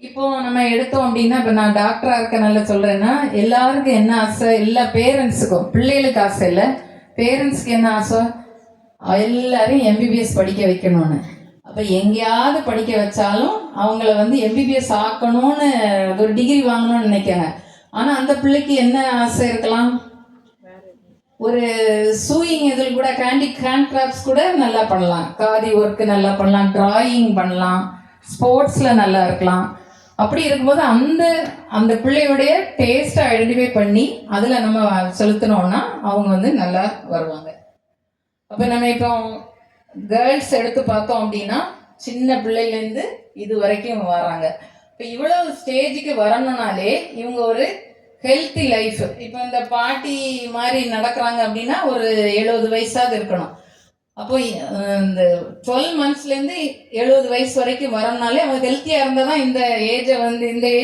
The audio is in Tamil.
இப்போ நம்ம எடுத்தோம் அப்படின்னா, இப்போ நான் டாக்டரா இருக்கனால சொல்றேன்னா, எல்லாருக்கும் என்ன ஆசை? எல்லா பேரண்ட்ஸுக்கும், பிள்ளைகளுக்கு ஆசை இல்லை, பேரண்ட்ஸ்க்கு என்ன ஆசை? எல்லாரையும் எம்பிபிஎஸ் படிக்க வைக்கணும்னு. அப்போ எங்கேயாவது படிக்க வச்சாலும் அவங்கள வந்து எம்பிபிஎஸ் ஆக்கணும்னு ஒரு டிகிரி வாங்கணும்னு நினைக்காங்க. ஆனால் அந்த பிள்ளைக்கு என்ன ஆசை இருக்கலாம்? ஒரு சூயிங் இதில் கூட ஹேண்ட் கிராஃப்ட்ஸ் கூட நல்லா பண்ணலாம், காதி ஒர்க்கு நல்லா பண்ணலாம், டிராயிங் பண்ணலாம், ஸ்போர்ட்ஸில் நல்லா இருக்கலாம். அப்படி இருக்கும்போது அந்த அந்த பிள்ளையுடைய டேஸ்ட்டை ஐடென்டிஃபை பண்ணி அதில் நம்ம செலுத்தினோம்னா அவங்க வந்து நல்லா வருவாங்க. அப்போ நம்ம இப்போ கேர்ள்ஸ் எடுத்து பார்த்தோம் அப்படின்னா சின்ன பிள்ளைலேருந்து இது வரைக்கும் வராங்க. இப்போ இவ்வளவு ஸ்டேஜுக்கு வரணும்னாலே இவங்க ஒரு ஹெல்த்தி லைஃப், இப்போ இந்த பாட்டி மாதிரி நடக்கிறாங்க அப்படின்னா ஒரு 70 வயசாவது இருக்கணும். அப்போ இந்த 12 monthsலேருந்து 70 வயசு வரைக்கும் வரணும்னாலே அவங்க ஹெல்த்தியாக இருந்தால் தான் இந்த ஏஜை வந்து இந்த ஏஜ்